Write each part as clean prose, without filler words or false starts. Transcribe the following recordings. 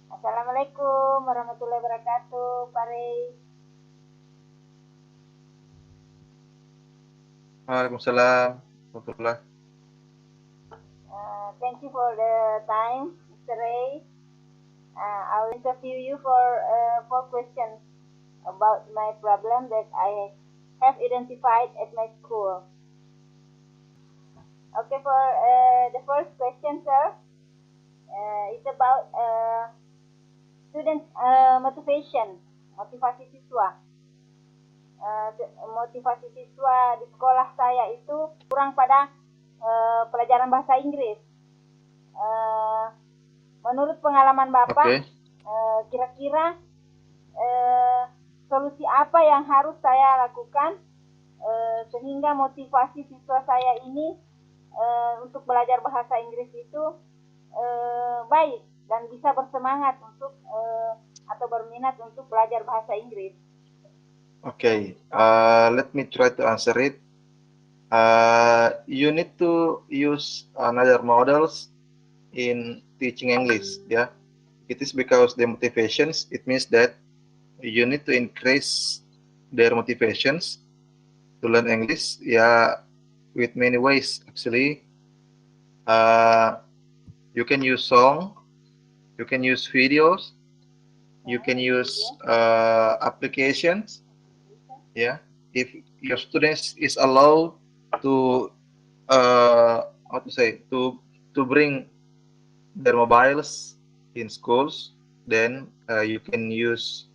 Assalamualaikum warahmatullahi wabarakatuh, Pak Rey. Waalaikumsalam warahmatullahi. Thank you for the time, Mr. Ray. I will interview you for 4 questions about my problem that I have identified at my school. Okay, for the first question, sir, it's about student motivation, motivasi siswa. Motivasi siswa di sekolah saya itu kurang pada pelajaran bahasa Inggris. Menurut pengalaman Bapak, kira-kira solusi apa yang harus saya lakukan sehingga motivasi siswa saya ini untuk belajar bahasa Inggris itu baik dan bisa bersemangat untuk atau berminat untuk belajar bahasa Inggris. Okay, let me try to answer it. You need to use another models in teaching English. Yeah, it is because the motivations. It means that you need to increase their motivations to learn English. Yeah, with many ways actually. You can use song, you can use videos, you can use applications. Yeah, if your students is allowed to how to say to bring their mobiles in schools, then you can use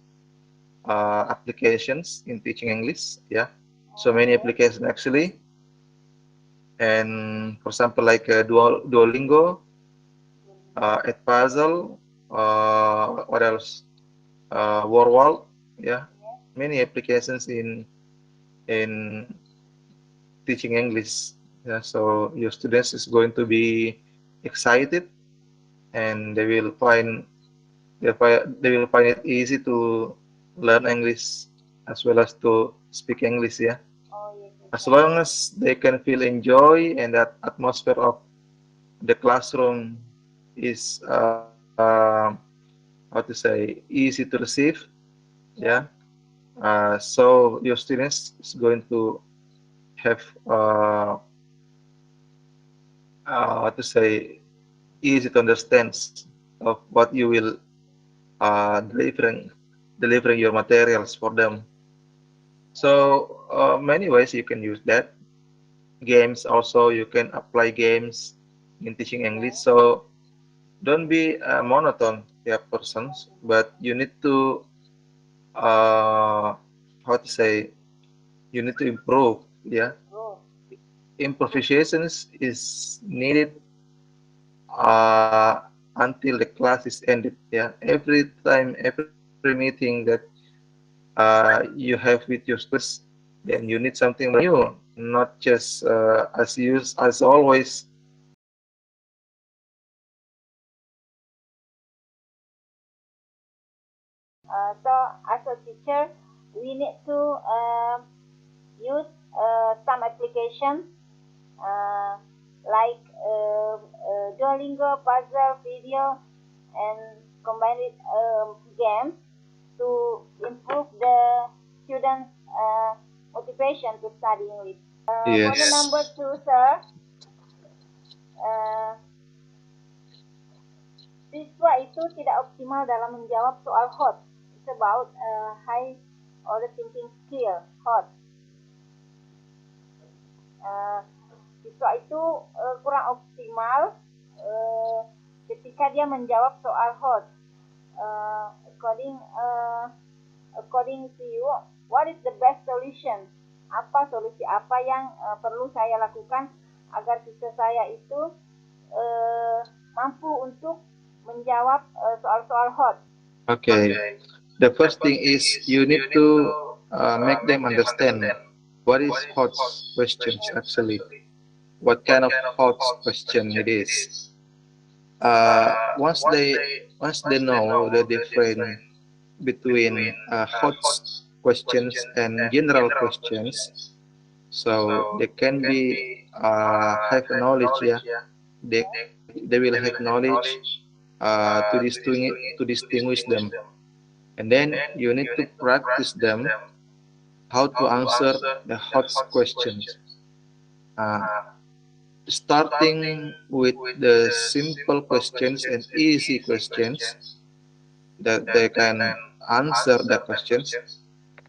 applications in teaching English. Yeah, so many applications actually, and for example like Duolingo, Edpuzzle, what else? World, yeah, many applications in teaching English. Yeah, so your students is going to be excited, and they will find it easy to learn English as well as to speak English. Yeah, as long as they can feel enjoy and that atmosphere of the classroom is how to say easy to receive. Yeah, so your students is going to have what to say easy to understand of what you will delivering your materials for them. So many ways you can use that. Games also, you can apply games in teaching English. So don't be monotone, yeah, persons, but you need to how to say you need to improve. Yeah, improvisations is needed until the class is ended. Yeah, every time, every meeting that you have with your students, then you need something new, not just as always. So as a teacher, we need to use some applications like Duolingo, puzzle, video, and combine it games to improve the students' motivation to study English. Yes. For the number 2, sir, siswa itu tidak optimal dalam menjawab soal hot. It's about high order thinking skill, hot. Siswa itu kurang optimal ketika dia menjawab soal hot. According to you, what is the best solution? Apa solusi apa yang perlu saya lakukan agar siswa saya itu mampu untuk menjawab soal-soal hot? Okay. The first thing is you need to make them understand what is hot questions actually. What kind of hot question it is. Once they know the difference between hot questions and general questions, so they can be have knowledge. Yeah, they will have knowledge to distinguish them. And then you need to practice them how to answer the hot questions. Starting with the simple questions and easy questions that they can answer the questions,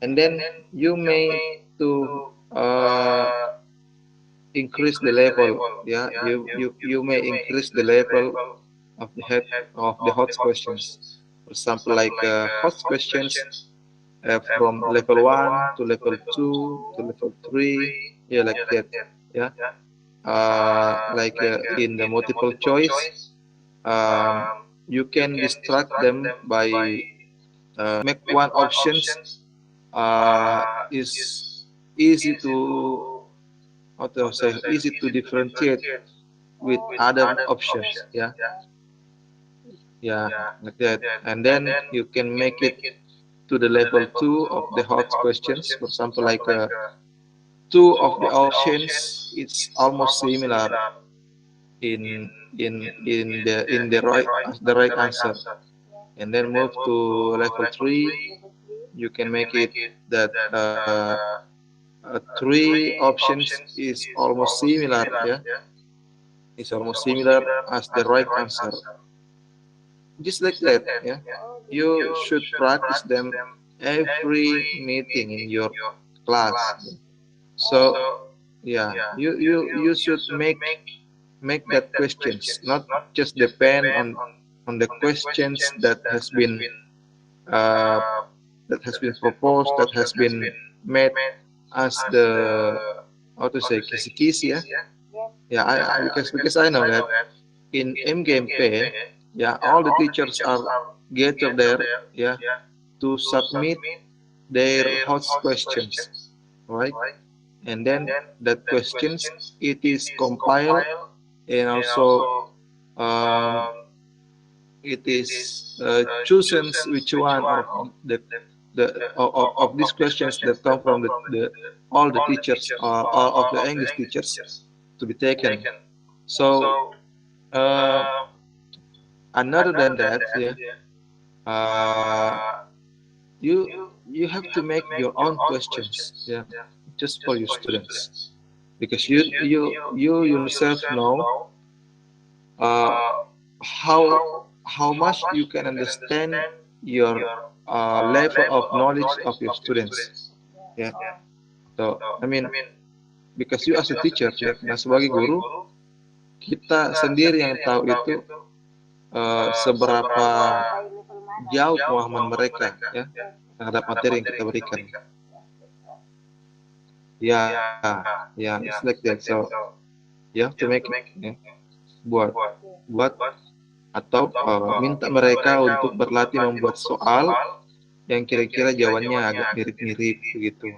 and then you may to increase the level. Yeah, you may increase the level of the hot questions. For example, like hot questions from level 1 to level 2 to level 3, yeah, like that. Yeah, like in the multiple choice, um, you can distract them by make one options is easy to, how to say, easy to differentiate with other options. Yeah, yeah, like that. And then you can make it to the level 2 of the hot questions. For example, like two of the options, it's almost similar in the right answer. And then move to level 3, you can make it that three options is almost similar. Yeah, it's almost similar as the right answer. Just like that. Yeah, you should practice them every meeting in your class. So yeah, you should make that questions, not just depend on the questions uh, that has been proposed, that has been made as the, how to say, kisi-kisi. Yeah, yeah. Because I know that in MGMP, yeah, all the teachers are gathered there, yeah, to submit their hot questions, right? And then that questions, it is compiled, and also um, it is chosen which one of of these questions that come from the all the teachers, all of the English teachers, to be taken. So uh, another than that, yeah, uh, you have to make your own questions, yeah, just for your students, because you yourself know uh, how much you can understand your level of knowledge of your students. Yeah. So I mean, because you as a teacher, ya, karena sebagai guru kita sendiri yang tahu itu seberapa jauh pemahaman mereka, ya, terhadap materi yang kita berikan. Ya, ya, it's like that. So you have to make it, ya, buat atau minta mereka untuk berlatih membuat soal yang kira-kira jawabannya agak mirip-mirip begitu,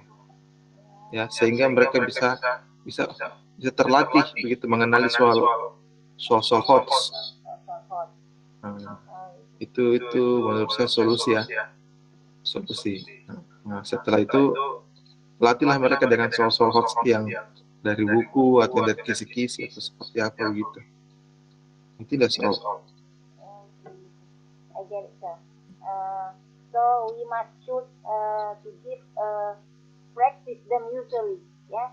ya, sehingga mereka bisa bisa terlatih begitu mengenali soal HOTS. Itu menurut saya solusi, ya, solusi. Nah, setelah itu latihlah mereka dengan soal HOTS yang dari buku atau dari kisi-kisi atau seperti apa begitu. Itu dah soal. I get it, sir. So we must should to give practice them usually, ya.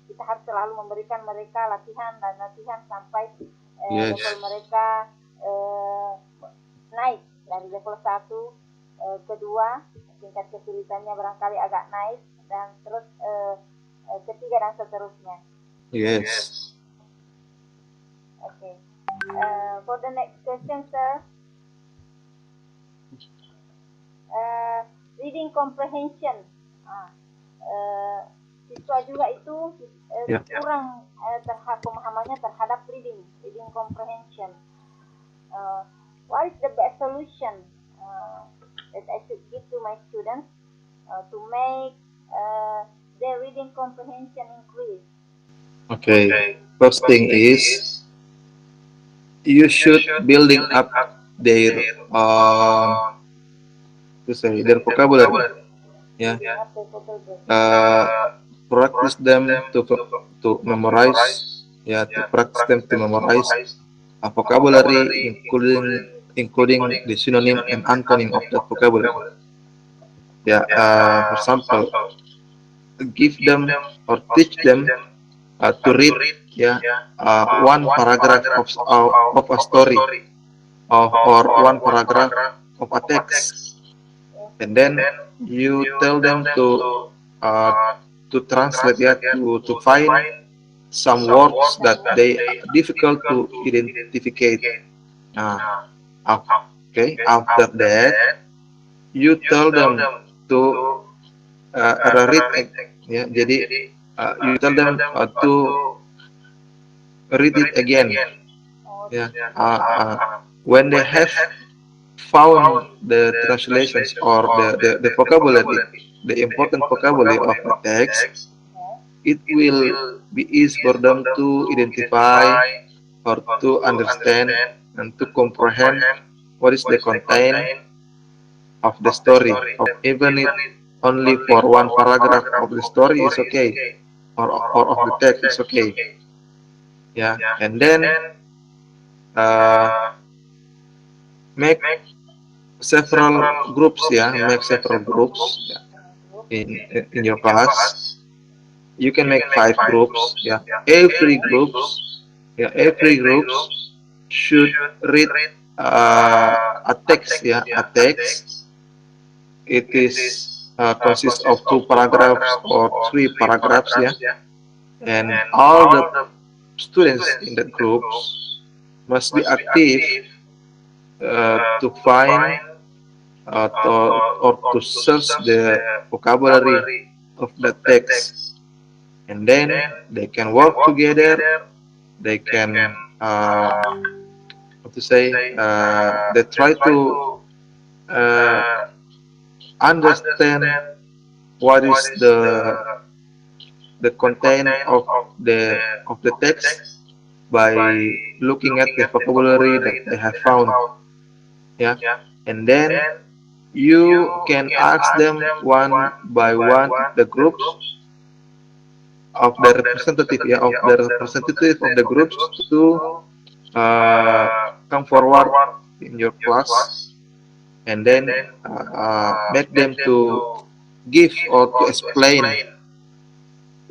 Kita harus selalu memberikan mereka latihan sampai Yes. level mereka naik dari level 1 ke 2, tingkat kesulitannya barangkali agak naik, dan terus ketiga dan seterusnya. Yes. Okay. For the next question, sir. Reading comprehension. Siswa juga itu kurang terhadap pemahamannya terhadap reading comprehension. What is the best solution that I should give to my students to make their reading comprehension increase? Okay. First thing is you should building up their their vocabulary. Yeah. Practice them to memorize. Yeah, to practice them to memorize a vocabulary, including including the synonym and antonym of that vocabulary. Yeah, for example, give them or teach them to read, yeah, one paragraph of a story or one paragraph of a text, and then you tell them to translate, yeah, to find some words that they difficult to identify. Uh, okay, after that you tell them to read, ya. Jadi you tell them to read it again. Ya, when they have found the translations or the vocabulary, the important vocabulary of the text, it will be easy for them to identify or to understand and to comprehend what is the content of the story. Even if only for one paragraph of the story is okay, or of the text is okay. Yeah, and then make several groups. Yeah, make several groups in your class. You can make 5 groups. Yeah, every groups should read a text. Yeah, a text. It is consists of 2 paragraphs or 3 paragraphs. Yeah, and all the students in the groups must be active to find or to search the vocabulary of the text, and then they can work together. They can what to say? They try to understand what is the content of the text by looking at the vocabulary that they have found. Yeah, and then you can ask them one by one the groups of the representative, yeah, of the representative of the groups to come forward in your class, and then make them to give or to explain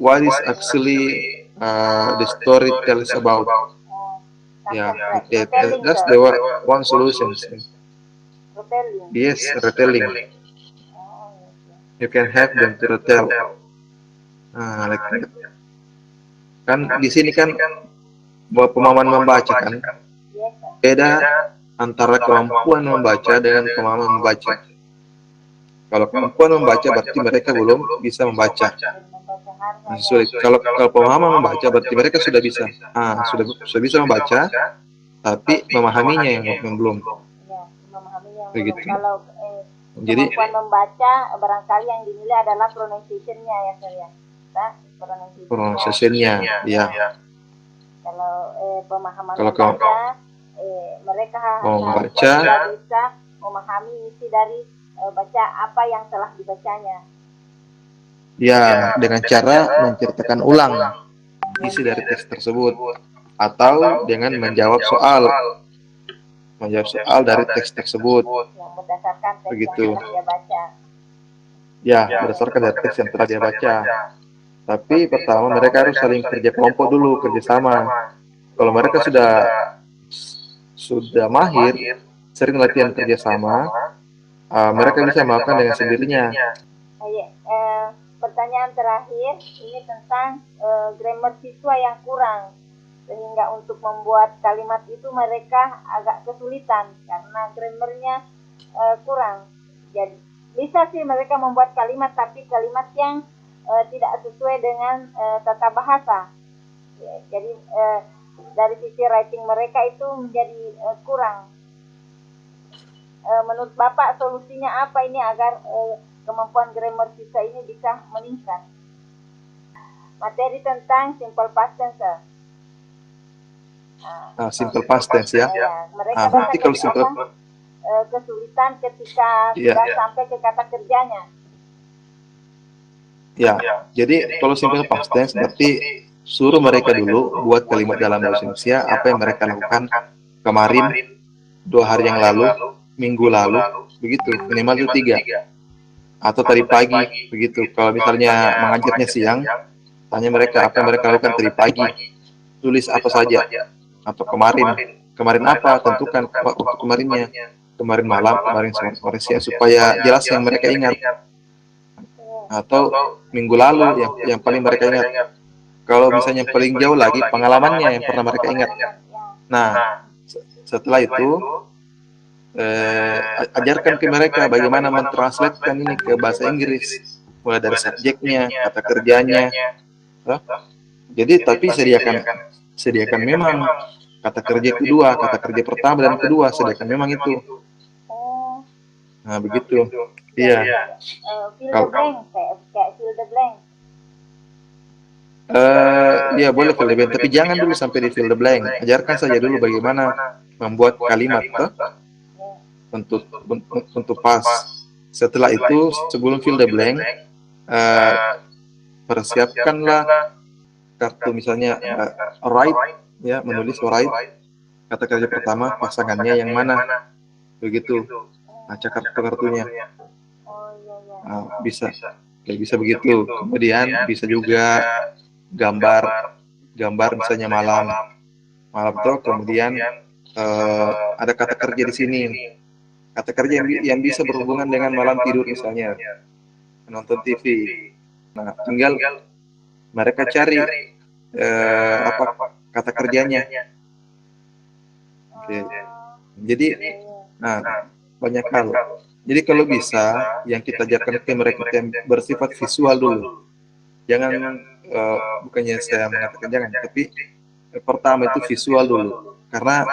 what is actually the story tells about. Yeah, that's the one solution. Yes, retelling. You can have them to retell. Like that. Kan di sini kan bahwa pemahaman membaca kan beda antara kemampuan membaca dengan pemahaman membaca. Kalau kemampuan membaca berarti mereka belum bisa membaca. Masih sulit. Kalau pemahaman membaca berarti mereka sudah bisa. Sudah bisa membaca, tapi memahaminya yang belum. Begitu. Kalau kemampuan membaca barangkali yang dinilai adalah pronunciation-nya ya saya. Pronunciation-nya, ya. Kalau pemahaman membaca, mereka harus bisa memahami isi dari baca apa yang telah dibacanya. Ya, dengan cara menceritakan ulang isi dari teks tersebut, atau dengan menjawab soal dari teks tersebut. Yang berdasarkan teks begitu. yang telah dia baca. Ya, berdasarkan dari teks yang telah dia baca. Tapi pertama mereka harus saling kerja kelompok dulu, kerjasama. Kalau mereka sudah mahir, sering latihan kerjasama, mereka bisa melakukan dengan sendirinya. Pertanyaan terakhir ini tentang grammar siswa yang kurang, sehingga untuk membuat kalimat itu mereka agak kesulitan karena grammarnya kurang. Jadi bisa sih mereka membuat kalimat, tapi kalimat yang tidak sesuai dengan tata bahasa. Ya, jadi dari sisi writing mereka itu menjadi kurang. Menurut Bapak solusinya apa ini agar kemampuan grammar siswa ini bisa meningkat? Materi tentang simple past tense. Simple past tense ya. Mereka berarti kalau simple kesulitan ketika sudah sampai ke kata kerjanya. Ya, jadi kalau simple past tense berarti suruh mereka dulu buat kalimat dalam bahasa Indonesia apa yang mereka lakukan kemarin 2 hari yang lalu, minggu lalu, begitu. Minimal itu 3. Atau tadi pagi, begitu. Kalau misalnya mengajarnya siang, tanya mereka apa yang mereka lakukan tadi pagi. Tulis apa saja. Atau kemarin apa, tentukan waktu kemarinnya. Kemarin malam, kemarin sore siang, supaya jelas yang mereka ingat. Atau minggu lalu yang paling mereka ingat. Kalau misalnya paling jauh lagi, pengalamannya yang pernah mereka ingat. Nah, setelah itu ajarkan ke mereka bagaimana mentranslatekan ini ke bahasa Inggris, mulai dari subjeknya, kata kerjanya. Jadi tapi sediakan memang kata kerja kedua, kata kerja pertama dan kedua, sediakan memang itu. Nah begitu. Iya. Fill the blank, kayak fill the blank. Ya boleh fill the blank, tapi jangan dulu sampai di fill the blank. Ajarkan saja dulu bagaimana membuat kalimat untuk pas. Setelah itu, sebelum fill the blank, persiapkanlah kartu misalnya write, ya menulis write, kata kerja pertama, pasangannya yang mana, begitu. Baca kartu-kartunya. Bisa, kayak bisa begitu. Kemudian bisa juga gambar misalnya malam tuh, kemudian ada kata kerja di sini. Kata kerja yang bisa berhubungan dengan malam tidur misalnya, menonton TV. Nah, tinggal mereka cari apa kata kerjanya. Oke. Jadi, banyak hal. Jadi kalau bisa, yang kita ajarkan ke mereka yang bersifat visual dulu. Jangan, bukannya saya mengatakan jangan, tapi pertama itu visual dulu. Karena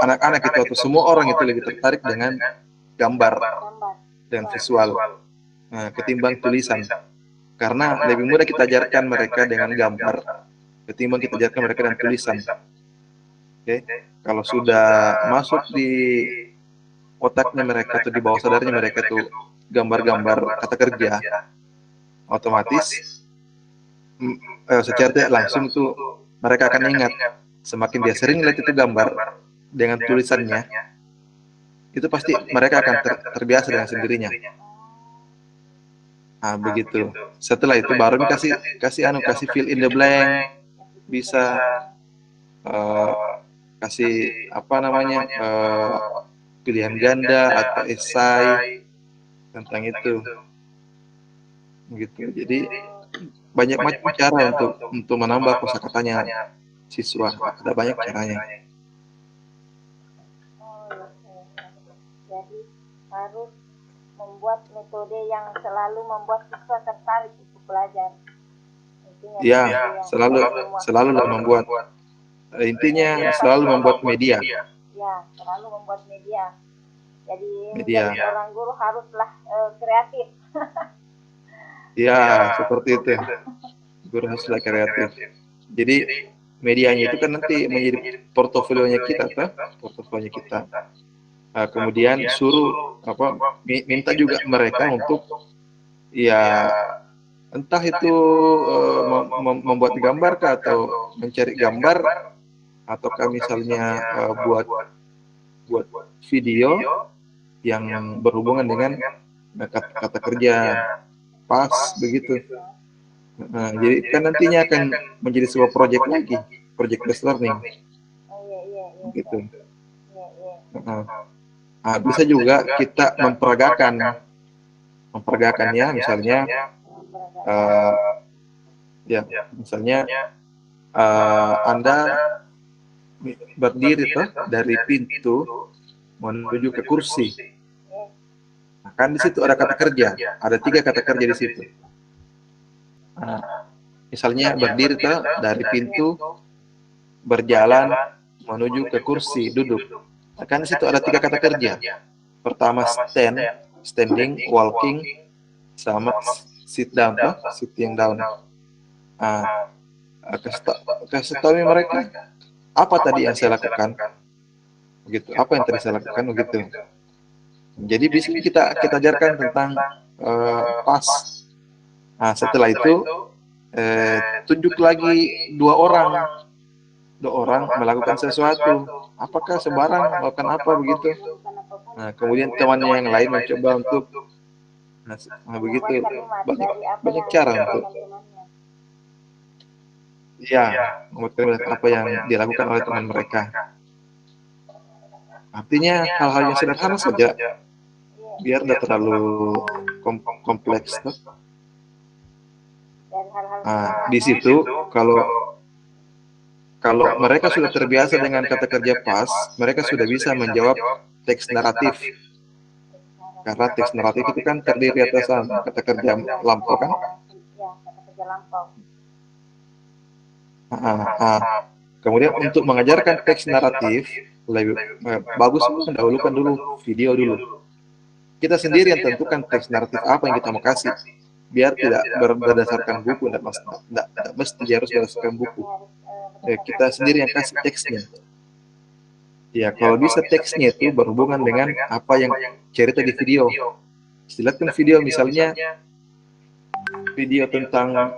anak-anak itu atau semua orang itu lebih tertarik dengan gambar dan visual ketimbang tulisan, karena lebih mudah kita ajarkan mereka dengan gambar ketimbang kita ajarkan mereka dengan tulisan. Oke, kalau sudah masuk di otaknya mereka atau di bawah sadarnya mereka tuh gambar-gambar kata kerja, otomatis secara tidak langsung tuh mereka akan ingat. Semakin dia sering lihat itu gambar dengan tulisannya, itu pasti mereka akan terbiasa dengan sendirinya. Begitu. Setelah itu baru kasih fill in the blank, bisa kasih apa namanya pilihan ganda atau esai tentang itu. Begitu. Jadi banyak macam cara untuk menambah kosakatanya siswa. Ada banyak caranya. Jadi harus membuat metode yang selalu membuat siswa tertarik untuk belajar. Ya, selalu membuat. Intinya selalu membuat media. Ya, selalu membuat media. Jadi seorang guru haruslah kreatif. Ya, seperti itu. Guru haruslah kreatif. Jadi medianya itu kan nanti menjadi portofolionya kita, kemudian suruh minta juga mereka untuk ya entah itu membuat gambar atau mencari gambar, ataukah misalnya buat video yang berhubungan dengan kata kerja pas begitu. Jadi kan nantinya akan menjadi sebuah proyek lagi, project based learning. Gitu. Bisa juga kita memperagakannya, misalnya Anda berdiri dari pintu menuju ke kursi. Kan di situ ada kata kerja, ada 3 kata kerja di situ. Misalnya berdiri dari pintu, berjalan menuju ke kursi, duduk. Kan di situ ada 3 kata kerja. Pertama standing, walking, sama sitting down. Kasih tahu mereka apa tadi yang saya lakukan, begitu. Apa yang tadi saya lakukan, begitu. Jadi di sini kita ajarkan tentang pas. Setelah itu tunjuk lagi 2 orang orang melakukan sesuatu, apakah sembarang melakukan apa begitu. Bukan apapun. Nah, kemudian temannya yang lain mencoba untuk begitu. Membuat kalimat Banyak dari apa banyak yang cara untuk dilakukan temannya. ya membuat kalimat apa yang dilakukan oleh teman mereka. Artinya hal-hal yang sederhana saja, Iya. biar tidak terlalu kompleks. Dari hal-hal Di sederhana. situ kalau kalau mereka sudah terbiasa dengan kata kerja pas, mereka sudah bisa menjawab teks naratif. Karena teks naratif itu kan terdiri atas kata kerja lampau kan. Ya, kata kerja lampau. Kemudian untuk mengajarkan teks naratif, lebih bagus mendahulukan dulu video dulu. Kita sendiri yang tentukan teks naratif apa yang kita mau kasih, biar tidak berdasarkan buku, tidak mesti harus berdasarkan buku. Kita sendiri yang kasih teksnya. Ya, kalau bisa teksnya itu berhubungan dengan apa yang cerita di video. Silakan video misalnya video tentang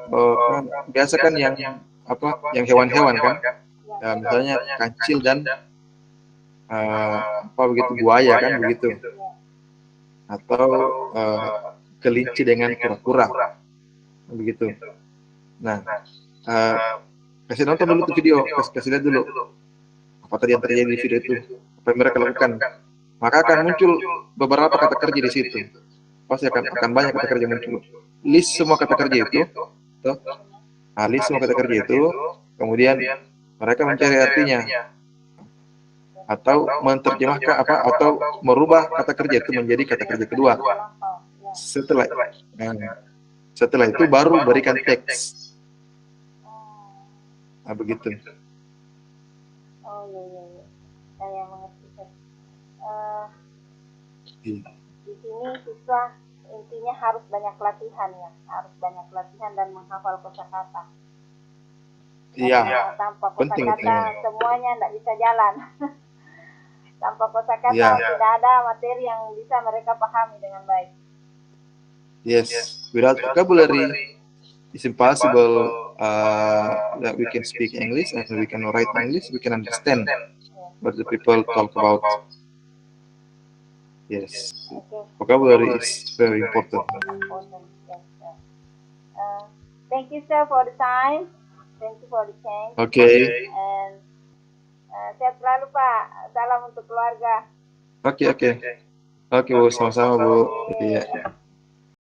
biasa kan yang yang hewan-hewan kan, misalnya kancil dan begitu buaya kan begitu, atau kelinci dengan kura-kura begitu. Nah, kasih nonton dulu tuh video, kasih lihat dulu apa tadi yang terjadi di video itu, apa yang mereka lakukan, maka akan muncul beberapa kata kerja di situ. Pasti akan banyak kata kerja muncul. List semua kata kerja itu, list semua kata kerja itu, kemudian mereka mencari artinya atau menerjemahkan atau merubah kata kerja itu menjadi kata kerja kedua. Setelah itu baru berikan teks. Begitu. Oh iya. Saya mengerti. Di sini siswa intinya harus banyak latihan ya, harus banyak latihan dan menghafal kosakata. Iya. Tanpa kosakata semuanya tidak bisa jalan. Tanpa kosakata tidak ada materi yang bisa mereka pahami dengan baik. Yes, without vocabulary, it's impossible that we can speak English and we can write English. We can understand what the people talk about. Yes, vocabulary is very important. Thank you, sir, for the time. Thank you for the chance. Okay. And sehat selalu, Pak. Salam untuk keluarga. Oke, Bu. Sama-sama, Bu. Iya.